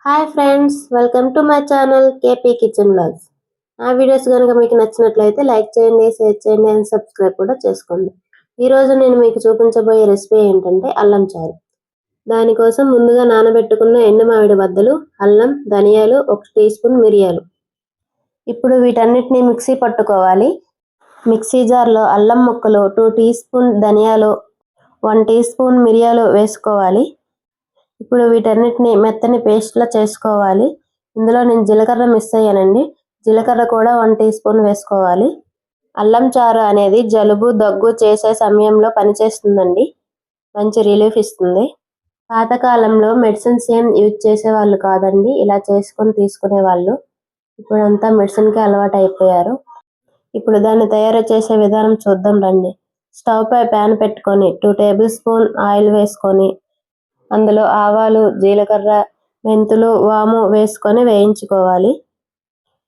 Hi friends, welcome to my channel KP kitchen vlogs. నా videos కనుక మీకు నచ్చినట్లయితే లైక్ చేయండి, షేర్ చేయండి అండ్ సబ్స్క్రైబ్ కూడా చేసుకోండి. ఈరోజు నేను మీకు చూపించబోయే రెసిపీ ఏంటంటే అల్లం చారు. దానికోసం ముందుగా నానబెట్టుకున్న ఎండు మామిడి బద్దలు, అల్లం, ధనియాలు, 1 టీ స్పూన్ మిరియాలు. ఇప్పుడు వీటన్నిటిని మిక్సీ పట్టుకోవాలి. మిక్సీ జార్లో అల్లం ముక్కలు, 2 టీ స్పూన్ ధనియాలు, 1 టీ స్పూన్ మిరియాలు వేసుకోవాలి. ఇప్పుడు వీటన్నిటిని మెత్తని పేస్ట్లా చేసుకోవాలి. ఇందులో నేను జీలకర్ర మిస్ అయ్యానండి. జీలకర్ర కూడా 1 టీ స్పూన్ వేసుకోవాలి. అల్లం చారు అనేది జలుబు, దగ్గు చేసే సమయంలో పనిచేస్తుందండి. మంచి రిలీఫ్ ఇస్తుంది. పాతకాలంలో మెడిసిన్స్ ఏం యూజ్ చేసేవాళ్ళు కాదండి, ఇలా చేసుకొని తీసుకునేవాళ్ళు. ఇప్పుడంతా మెడిసిన్కి అలవాటు అయిపోయారు. ఇప్పుడు దాన్ని తయారు చేసే విధానం చూద్దాం రండి. స్టవ్ పై ప్యాన్ పెట్టుకొని 2 టేబుల్ స్పూన్ ఆయిల్ వేసుకొని అందులో ఆవాలు, జీలకర్ర, మెంతులు, వాము వేసుకొని వేయించుకోవాలి.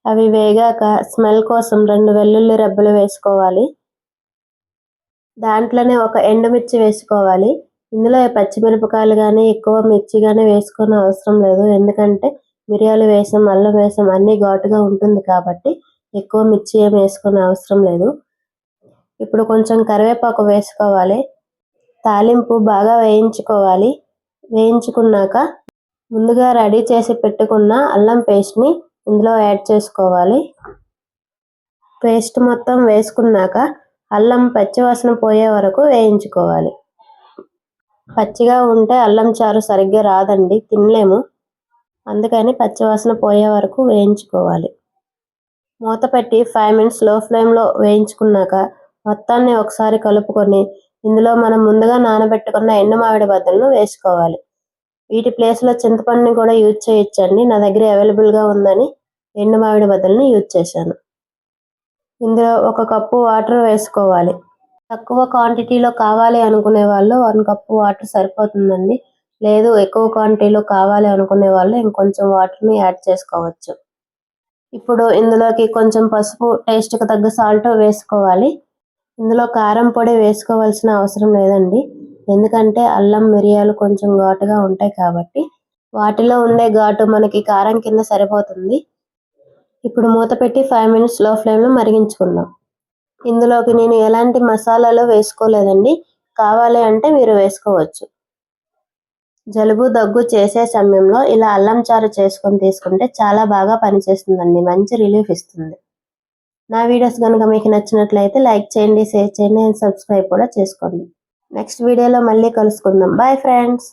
అవి వేగాక స్మెల్ కోసం 2 వెల్లుల్లి రెబ్బలు వేసుకోవాలి. దాంట్లోనే 1 ఎండుమిర్చి వేసుకోవాలి. ఇందులో పచ్చిమిరపకాయలు కానీ ఎక్కువ మిర్చి కానీ వేసుకునే అవసరం లేదు, ఎందుకంటే మిరియాలు వేసాం, అల్లం వేసాం, అన్నీ ఘాటుగా ఉంటుంది కాబట్టి ఎక్కువ మిర్చి ఏం వేసుకునే అవసరం లేదు. ఇప్పుడు కొంచెం కరివేపాకు వేసుకోవాలి. తాలింపు బాగా వేయించుకోవాలి. వేయించుకున్నాక ముందుగా రెడీ చేసి పెట్టుకున్న అల్లం పేస్ట్ని ఇందులో యాడ్ చేసుకోవాలి. పేస్ట్ మొత్తం వేసుకున్నాక అల్లం పచ్చివాసన పోయే వరకు వేయించుకోవాలి. పచ్చిగా ఉంటే అల్లం చారు సరిగ్గా రాదండి, తినలేము. అందుకని పచ్చివాసన పోయే వరకు వేయించుకోవాలి. మూత పెట్టి 5 మినిట్స్ లో ఫ్లేమ్లో వేయించుకున్నాక మొత్తాన్ని ఒకసారి కలుపుకొని ఇందులో మనం ముందుగా నానబెట్టుకున్న ఎండు మామిడి బద్దలను వేసుకోవాలి. వీటి ప్లేస్లో చింతపండుని కూడా యూజ్ చేయొచ్చండి. నా దగ్గర అవైలబుల్గా ఉందని ఎండు మామిడి బద్దలను యూజ్ చేశాను. ఇందులో 1 కప్పు వాటర్ వేసుకోవాలి. తక్కువ క్వాంటిటీలో కావాలి అనుకునే వాళ్ళు 1 కప్పు వాటర్ సరిపోతుందండి. లేదు ఎక్కువ క్వాంటిటీలో కావాలి అనుకునే వాళ్ళు ఇంకొంచెం వాటర్ని యాడ్ చేసుకోవచ్చు. ఇప్పుడు ఇందులోకి కొంచెం పసుపు, టేస్ట్కి తగ్గ సాల్ట్ వేసుకోవాలి. ఇందులో కారం పొడి వేసుకోవాల్సిన అవసరం లేదండి, ఎందుకంటే అల్లం, మిరియాలు కొంచెం ఘాటుగా ఉంటాయి కాబట్టి వాటిలో ఉండే ఘాటు మనకి కారం కింద సరిపోతుంది. ఇప్పుడు మూత పెట్టి 5 మినిట్స్ లో ఫ్లేమ్లో మరిగించుకుందాం. ఇందులోకి నేను ఎలాంటి మసాలాలు వేసుకోలేదండి, కావాలి అంటే మీరు వేసుకోవచ్చు. జలుబు, దగ్గు చేసే సమయంలో ఇలా అల్లం చారు చేసుకొని తీసుకుంటే చాలా బాగా పనిచేస్తుందండి, మంచి రిలీఫ్ ఇస్తుంది. నా వీడియోస్ కనుక మీకు నచ్చినట్లయితే లైక్ చేయండి, షేర్ చేయండి అండ్ సబ్స్క్రైబ్ కూడా చేసుకోండి. నెక్స్ట్ వీడియోలో మళ్ళీ కలుసుకుందాం. Bye friends.